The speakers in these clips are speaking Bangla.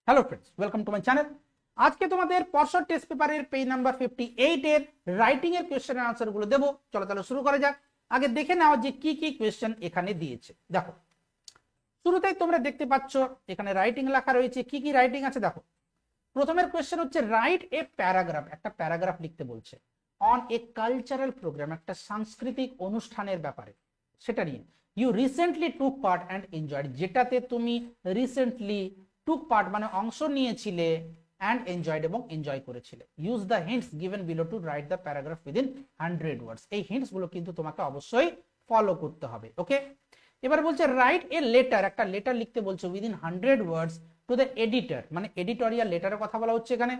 Hello friends, welcome to my channel. আজকে তোমাদের পরশর টেস্ট পেপারের পেজ নাম্বার 58 এর রাইটিং এর কোশ্চেনের আনসার গুলো দেবো। চলো তাহলে শুরু করা যাক। আগে দেখে নাও যে কি কি কোশ্চেন এখানে দিয়েছে। দেখো, শুরুতেই তোমরা দেখতে পাচ্ছ এখানে রাইটিং লেখা রয়েছে। কি কি রাইটিং আছে দেখো। প্রথমের কোশ্চেন হচ্ছে রাইট এ প্যারাগ্রাফ, একটা প্যারাগ্রাফ লিখতে বলছে অন এ কালচারাল প্রোগ্রাম, একটা সাংস্কৃতিক অনুষ্ঠানের ব্যাপারে, সেটা নিয়ে। You recently took part and enjoyed, যেটাতে তুমি রিসেন্টলি টুক পার্ট মানে অংশ নিয়েছিলে, অ্যান্ড এনজয়েড এবং এনজয় করেছিলে। Use the hints given below to write the paragraph within 100 words. এই হিন্টস গুলো কিন্তু তোমাকে অবশ্যই ফলো করতে হবে। ওকে, এবার বলছে রাইট এ লেটার, একটা লেটার লিখতে বলছে within 100 words to the editor, মানে এডিটোরিয়াল লেটারের কথা বলা হচ্ছে এখানে।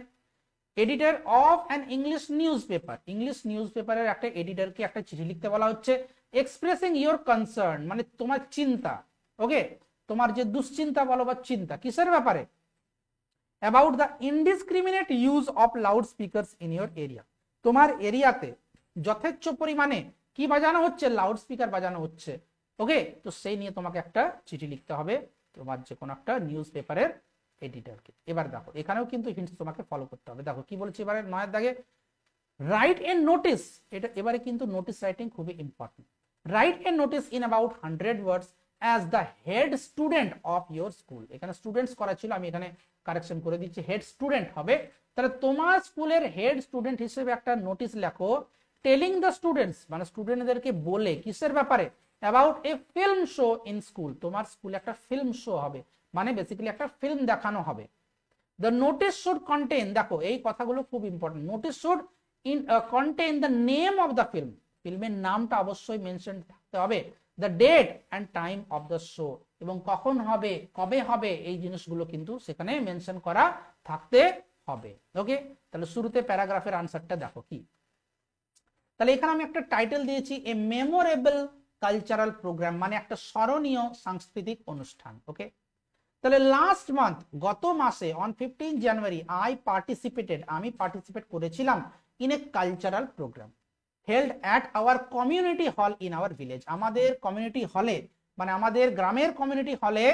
Editor of an English news paper, English news পেপারের একটা এডিটরকে একটা চিঠি লিখতে বলা হচ্ছে। এক্সপ্রেসিং ইউর কনসার্ন, মানে তোমার চিন্তা, ওকে, তোমার যে দুশ্চিন্তা বলো বা চিন্তা, কিসের ব্যাপারে? About the indiscriminate use of loud speakers in your area, তোমার এরিয়াতে যথেচ্ছ পরিমাণে কি বাজানো হচ্ছে? লাউড স্পিকার বাজানো হচ্ছে। ওকে, তো সেই নিয়ে তোমাকে একটা চিঠি লিখতে হবে তোমার যে কোনো একটা নিউজ পেপারের এডিটরকে। এবার দেখো, এখানেও কিন্তু হিন্টস তোমাকে ফলো করতে হবে। দেখো কি বলছে এবারে 9 দাগে, রাইট এ নোটিস। এটা এবারে কিন্তু নোটিস রাইটিং খুবই important. Write a notice in about 100 words as the head student of your school. এখানে স্টুডেন্টস করা ছিল, আমি এখানে কারেকশন করে দিচ্ছি, হেড স্টুডেন্ট হবে। তাহলে তোমার স্কুলের হেড স্টুডেন্ট হিসেবে একটা নোটিস লেখো, টেলিং দ্য স্টুডেন্টস, মানে স্টুডেন্টদেরকে বলে কিসের ব্যাপারে? About a film show in school, তোমার স্কুলে একটা ফিল্ম শো হবে, মানে বেসিক্যালি একটা ফিল্ম দেখানো হবে। দ্য নোটিস শুড কন্টেইন, দেখো এই কথাগুলো খুব important, notice should contain the name of the film, ফিল্মের নামটা অবশ্যই মেনশন থাকতে হবে। The date and time of the show, এবং কখন হবে, কবে হবে, এই জিনিসগুলো কিন্তু সেখানে মেনশন করা থাকতে হবে। ওকে, তাহলে শুরুতে প্যারাগ্রাফের আনসারটা দেখো কি। তাহলে এখানে আমি একটা টাইটেল দিয়েছি, এ মেমোরেবল কালচারাল প্রোগ্রাম, মানে একটা স্মরণীয় সাংস্কৃতিক অনুষ্ঠান। ওকে, তাহলে লাস্ট মান্থ, গত মাসে, অন 15 জানুয়ারি আমি পার্টিসিপেট করেছিলাম in a cultural program held at our community hall in our village, আমাদের কমিউনিটি হলে, মানে আমাদের গ্রামের কমিউনিটি হলে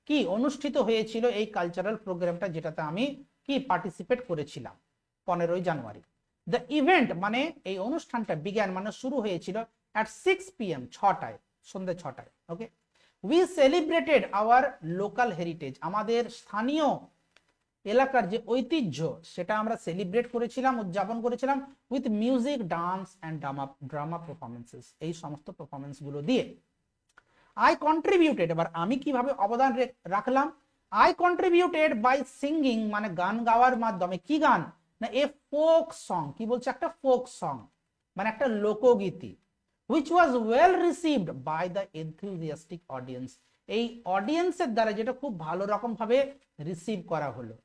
কি অনুষ্ঠিত হয়েছিল এই কালচারাল প্রোগ্রামটা, যেটাতে আমি কি পার্টিসিপেট করেছিলাম 15 জানুয়ারি। দ্য ইভেন্ট, মানে এই অনুষ্ঠানটা, বিজ্ঞান মানে শুরু হয়েছিল অ্যাট 6 PM, 6টায়, সন্ধ্যে 6টায়। Okay, we celebrated our local heritage, আমাদের স্থানীয় এলাকার যে ঐতিহ্য সেটা আমরা সেলিব্রেট করেছিলাম, উদযাপন করেছিলাম, with music, dance and drama performances, এই সমস্ত পারফরমেন্স গুলো দিয়ে। আই কন্ট্রিবিউটেড, এবার আমি কিভাবে অবদান রাখলাম? আই কন্ট্রিবিউটেড বাই সিঙ্গিং, মানে গান গাওয়ার মাধ্যমে। কি গান না? এ ফোক সং, কি বলছে? একটা ফোক সং, মানে একটা লোকগীতি, which was well received by the enthusiastic audience, এই অডিয়েন্সের দ্বারা যেটা খুব ভালো রকম ভাবে রিসিভ করা হলো।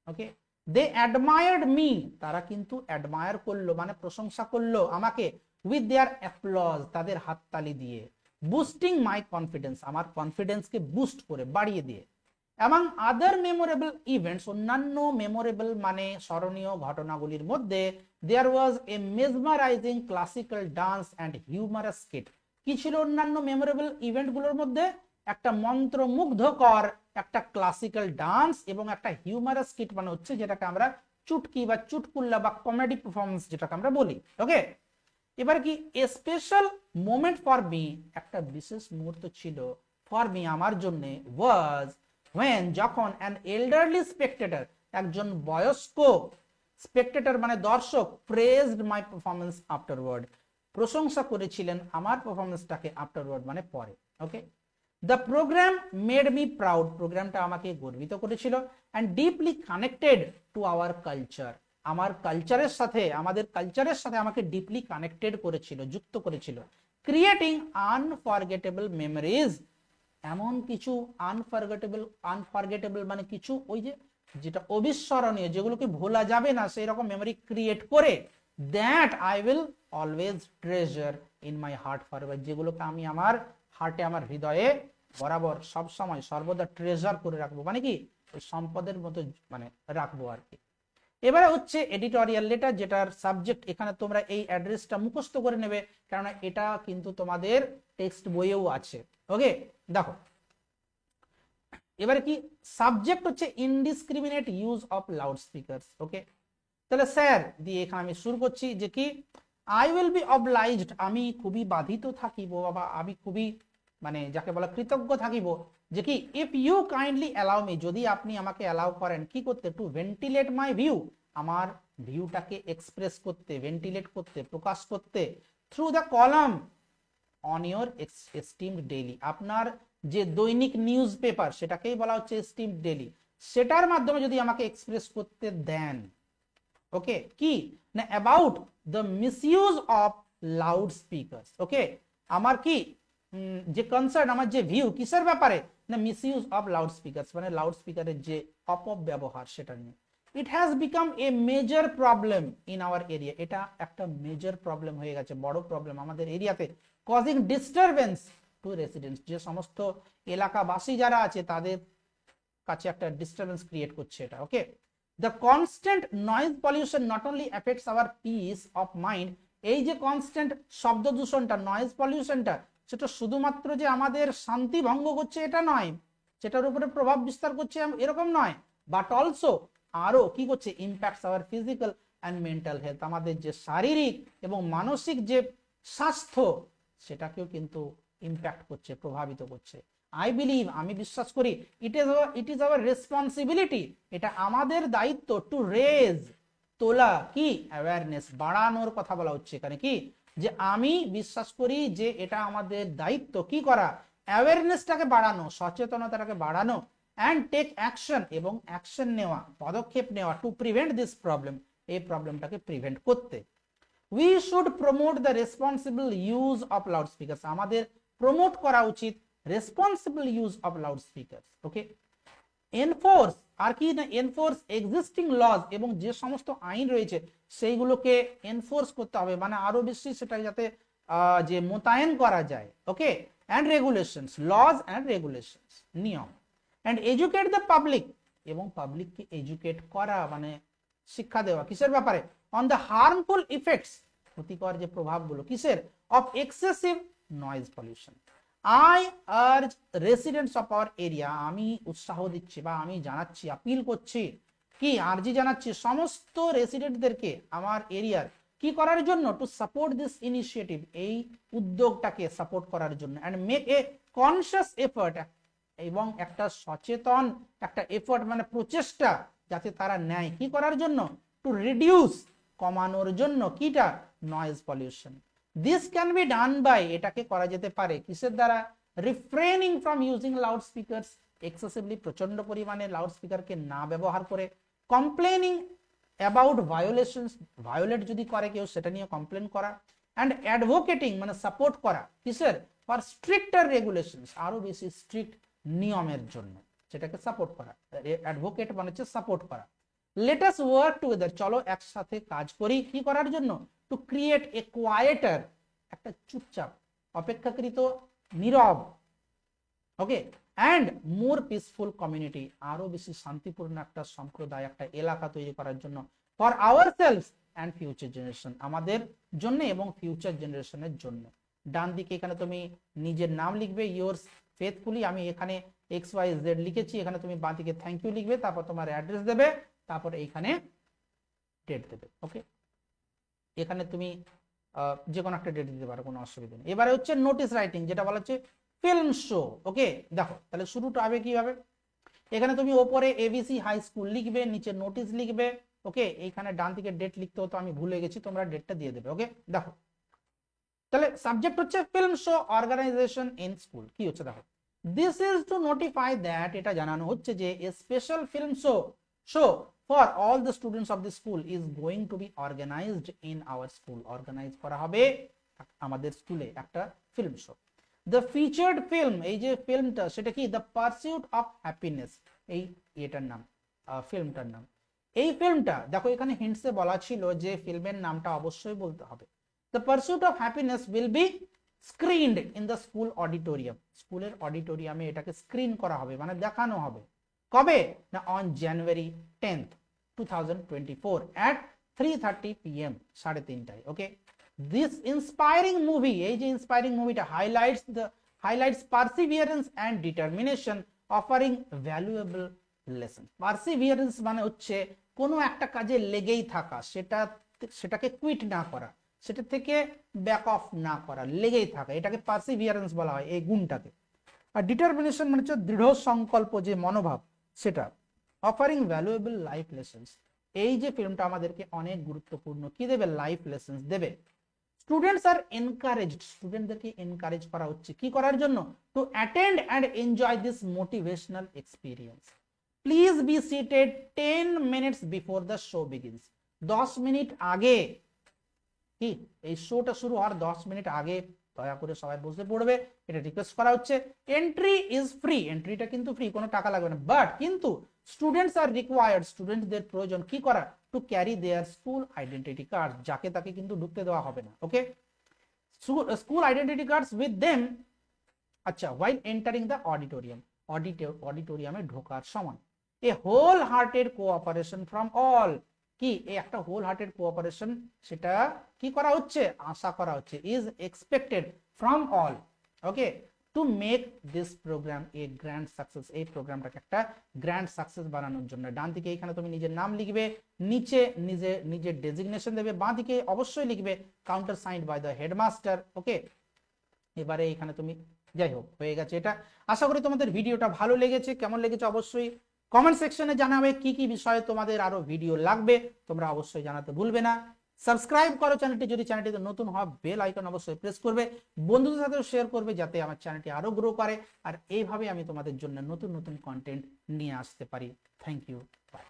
ওকে, they admired me, তারা কিন্তু অ্যাডমায়ার করলো, মানে প্রশংসা করলো আমাকে, with their applause, তাদের হাততালি দিয়ে, boosting my confidence, আমার কনফিডেন্সকে বুস্ট করে, বাড়িয়ে দিয়ে। এবং আদার মেমোরেবল ইভেন্টস, অন্যান্য মেমোরেবল মানে স্মরণীয় ঘটনাগুলির মধ্যে, there was a mesmerising classical dance and humorous skit. কি ছিল অন্যান্য মেমোরেবল ইভেন্টগুলোর মধ্যে? একটা মন্ত্রমুগ্ধকর একটা ক্লাসিক্যাল ডান্স এবং একটা হিউমারাস স্কিট, মানে হচ্ছে যেটাকে আমরা চুটকি বা চুটকুল্লা বা কমেডি পারফরমেন্স যেটাকে আমরা বলি। ওকে, এবার কি a special moment for me, একটা বিশেষ মুহূর্ত ছিল ফর মি, আমার জন্য, ওয়াজ when, যখন an elderly spectator, একজন বয়স্ক স্পেক্টেটর মানে দর্শক, praised my performance afterward, প্রশংসা করেছিলেন আমার পারফরমেন্সটাকে, afterward মানে পরে। ওকে, the program made me proud, প্রোগ্রামটা আমাকে গর্বিত করেছিল, and deeply connected to our culture, আমার কালচারের সাথে, আমাদের কালচারের সাথে আমাকে ডিপলি কানেক্টেড করেছিল, যুক্ত করেছিল, creating unforgettable memories, এমন কিছু আনফরগেটেবল মানে কিছু ওই যে যেটা অবিস্মরণীয়, যেগুলোকে ভোলা যাবে না, সেই রকম মেমরি ক্রিয়েট করে, that I will always treasure in my heart forever, যেগুলোকে আমি আমার হার্টে, আমার হৃদয়ে বরাবর, সব সময়, সর্বদা ট্রেজার করে রাখবো, মানে কি ওই সম্পদের মতো মানে রাখবো আর কি। এবারে হচ্ছে এডিটোরিয়াল লেটার, যেটার সাবজেক্ট এখানে তোমরা এই অ্যাড্রেসটা মুখস্থ করে নেবে, কারণ এটা কিন্তু তোমাদের টেক্সট বইয়েও আছে। ওকে, দেখো এবারে কি সাবজেক্ট হচ্ছে indiscriminate use of loudspeakers. Okay, তাহলে স্যার দিয়ে এখানে আমি শুরু করছি যে কি আই উইল বি অবলাইজড, আমি খুবই বাধিত থাকিব বা আমি খুবই মানে যাকে বলা কৃতজ্ঞ থাকিব যে কি if you kindly allow me, যদি আপনি আমাকে অ্যালাউ করেন কি করতে, টু ভেন্টিলেট মাই ভিউ, আমার ভিউটাকে এক্সপ্রেস করতে, ভেন্টিলেট করতে, প্রকাশ করতে, through the column on your esteemed daily, আপনার যে দৈনিক নিউজ পেপার সেটাকেই বলা হচ্ছে এস্টিমড ডেইলি, সেটার মাধ্যমে যদি আমাকে এক্সপ্রেস করতে দেন। ওকে, কি না about the misuse of loudspeakers. Okay, আমার কি যে কনসার্ন, আমার যে ভিউ কিসের ব্যাপারে, না মিসইউজ অফ লাউড স্পিকারস, মানে লাউড স্পিকারের যে অপব্যবহার সেটা নিয়ে। It has become a major problem in our area, এটা একটা মেজর প্রবলেম হয়ে গেছে, বড় প্রবলেম আমাদের এরিয়াতে, কজিং ডিস্টারবেন্স টু রেসিডেন্টস, যে সমস্ত এলাকাবাসী যারা আছে তাদের কাছে একটা ডিস্টারবেন্স ক্রিয়েট করছে এটা। ওকে, the constant noise pollution not only affects our peace of mind, এই যে কনস্ট্যান্ট শব্দ দূষণটা, নয়েজ পলিউশনটা, সেটা শুধুমাত্র যে আমাদের শান্তি ভঙ্গ করছে এটা নয়, সেটার উপরে প্রভাব বিস্তার করছে এরকম নয়, বাট অলসো আরো কি করছে, impacts our physical and mental health, আমাদের যে শারীরিক এবং মানসিক যে স্বাস্থ্য সেটাকেও কিন্তু ইম্প্যাক্ট করছে, প্রভাবিত করছে। আই বিলিভ, আমি বিশ্বাস করি, ইট ইজ আওয়ার রেসপন্সিবিলিটি, এটা আমাদের দায়িত্ব, টু রেজ, তোলা, কি অ্যাওয়ারনেস, বাড়ানোর কথা বলা হচ্ছে এখানে, কি যে আমি বিশ্বাস করি যে এটা আমাদের দায়িত্ব কি করা, অ্যাওয়ারনেসটাকে বাড়ানো, সচেতনতাটাকে বাড়ানো, অ্যান্ড টেক অ্যাকশন, এবং অ্যাকশন নেওয়া, পদক্ষেপ নেওয়া, টু প্রিভেন্ট দিস প্রবলেম, এই প্রবলেমটাকে প্রিভেন্ট করতে। We should promote the responsible use of loudspeakers, আমাদের প্রমোট করা উচিত responsible use of loudspeakers. Okay, enforce, আর কি না এনফোর্স এক্সিস্টিং লজ, এবং যে সমস্ত আইন রয়েছে সেইগুলোকে এনফোর্স করতে হবে, মানে আরো বেশি সেটা যাতে যে মোতায়েন করা যায়। Okay, and regulations, laws and regulations, নিয়ম, অ্যান্ড এডুকেট দ্য পাবলিক, এবং পাবলিককে এডুকেট করা মানে শিক্ষা দেওয়া কিসের ব্যাপারে, অন দ্য হার্মফুল ইফেক্টস, ক্ষতিকর যে প্রভাবগুলো কিসের, of excessive noise pollution. I urge residents of our area, আমি উৎসাহ দিচ্ছি বা আমি জানাচ্ছি, আপিল করছি, কি আর্জি জানাচ্ছি সমস্ত রেসিডেন্টদেরকে আমার এরিয়ার কি করার জন্য, টু সাপোর্ট দিস ইনিশিয়েটিভ, এই উদ্যোগটাকে সাপোর্ট করার জন্য, and make a conscious effort, এবং একটা সচেতন একটা এফর্ট মানে প্রচেষ্টা যাতে তারা নেয় কি করার জন্য, টু রিডিউস, কমানোর জন্য কিটা, noise pollution. This can be done by, এটাকে করা যেতে পারে কিসের দ্বারা, refraining from using loudspeakers, excessively প্রচন্ড পরিমাণে লাউড স্পিকারকে না ব্যবহার করে, কমপ্লেনিং অ্যাবাউট ভায়োলেশনস, ভায়োলেট যদি করে কেউ সেটা নিয়ে কমপ্লেন করা, অ্যান্ড অ্যাডভোকেটিং মানে সাপোর্ট করা কিসের, ফর স্ট্রিক্টার রেগুলেশনস, আরো বেশি স্ট্রিক্ট নিয়মের জন্য সেটাকে সাপোর্ট করা, অ্যাডভোকেট মানে হচ্ছে সাপোর্ট করা। লেট আস ওয়ার্ক টুগেদার, চলো একসাথে কাজ করি কি করার জন্য, টু ক্রিয়েট এ কোয়াইটার, একটা চুপচাপ অপেক্ষাকৃত নীরব, ওকে, অ্যান্ড মোর পিসফুল কমিউনিটি, আরো বেশি শান্তিপূর্ণ একটা সম্প্রদায়, একটা এলাকা তৈরি করার জন্য, for ourselves and future generation, আমাদের জন্য এবং ফিউচার জেনারেশনের জন্য। ডান দিকে এখানে তুমি নিজের নাম লিখবে, ইয়োর্স ফেথফুলি, আমি এখানে XYZ লিখেছি, এখানে তুমি বাঁ দিকে থ্যাংক ইউ লিখবে, তারপর তোমার অ্যাড্রেস দেবে, তারপর এইখানে ডেট দেবে। ওকে, এখানে তুমি যে কোনো একটা ডেট দিতে পারো, কোনো অসুবিধা নেই। এবারে হচ্ছে নোটিস রাইটিং, যেটা বলা হচ্ছে ফিল্ম শো। ওকে, দেখো তাহলে শুরুটা হবে কিভাবে, এখানে তুমি ওপরে ABC হাই স্কুল লিখবে, নিচে নোটিস লিখবে। ওকে, এইখানে ডান দিকে ডেট লিখতে হতো, আমি ভুলে গেছি, তোমরা ডেটটা দিয়ে দেবে। ওকে, দেখো তাহলে সাবজেক্ট হচ্ছে film show organization in school, কি হচ্ছে দেখো, this is to notify that, এটা জানানো হচ্ছে যে a special film show for all the students of the school is going to be organized in our school, organize করা হবে আমাদের স্কুলে একটা film show. The featured film, এই যে ফিল্মটা সেটা কি, দ্য পারসিউট অফ হ্যাপিনেস, এই এটার নাম, ফিল্মটার নাম। এই ফিল্মটা দেখো এখানে হিন্টসে বলা ছিল যে ফিল্মের নামটা অবশ্যই বলতে হবে। The pursuit of happiness will be screened in the school auditorium, স্কুলের অডিটোরিয়ামে এটাকে স্ক্রিন করা হবে মানে দেখানো হবে, কবে না, on January 10th 2024 at 3:30 PM, 3:30টায়। Okay, this inspiring movie, এই যে ইন্সপায়ারিং মুভিটা highlights perseverance and determination offering valuable lesson. Perseverance মানে হচ্ছে কোনো একটা কাজে লেগেই থাকা, সেটাকে কুইট না করা, সেটা থেকে ব্যাক অফ না করা, লেগেই থাকা, এটাকে পারসিভিয়ারেন্স বলা হয় এই গুণটাকে। আর ডিটারমিনেশন মানে হচ্ছে দৃঢ় সংকল্প, যে মনোভাব সেটা। অফারিং ভ্যালুয়েবল লাইফ লেসন্স, এই যে ফিল্মটা আমাদেরকে অনেক গুরুত্বপূর্ণ কি দেবে, লাইফ লেসন্স দেবে। স্টুডেন্টস আর এনকারেজড, স্টুডেন্টদেরকে এনকারেজ করা হচ্ছে কি করার জন্য, to attend and enjoy this motivational experience. Please be seated 10 minutes before the show begins, 10 minute আগে, কি এই শোটা শুরু হওয়ার 10 মিনিট আগে দয়া করে সবাই বসে পড়বে, এটা রিকোয়েস্ট করা হচ্ছে। এন্ট্রি ইজ ফ্রি, এন্ট্রিটা কিন্তু ফ্রি, কোনো টাকা লাগবে না, বাট কিন্তু স্টুডেন্টস আর রিকোয়ার্ড, স্টুডেন্টদের প্রয়োজন কি করা, to carry their school identity card, যাকে তাকে কিন্তু ঢুকতে দেওয়া হবে না, okay. School identity cards with them, আচ্ছা, while entering the auditorium, অডিটোরিয়ামে ঢোকার সময়। A wholehearted cooperation from all, কি এই একটা হোল হার্টেড কোঅপারেশন, সেটা কি করা হচ্ছে, আশা করা হচ্ছে, is expected from all, okay, to make this program a grand success, এই প্রোগ্রামটাকে একটা গ্র্যান্ড সাকসেস বানানোর জন্য। ডান দিকে এখানে তুমি নিজের নাম লিখবে, নিচে নিজের ডেজিগনেশন দেবে, বাঁ দিকে অবশ্যই লিখবে countersigned by the headmaster, okay. এবারে এখানে তুমি, যাই হোক হয়ে গেছে এটা। আশা করি তোমাদের ভিডিওটা ভালো লেগেছে, কেমন লেগেছে অবশ্যই কমেন্ট সেকশনে জানাবে, কি কি বিষয়ে তোমাদের আরো ভিডিও লাগবে তোমরা অবশ্যই জানাতে ভুলবে না। সাবস্ক্রাইব করো চ্যানেলটি, যদি চ্যানেলটিতে নতুন হয় বেল আইকন অবশ্যই প্রেস করবে, বন্ধুদের সাথে শেয়ার করবে যাতে আমার চ্যানেলটি আরো গ্রো করে, আর এইভাবে আমি তোমাদের জন্য নতুন নতুন কন্টেন্ট নিয়ে আসতে পারি। Thank you, by.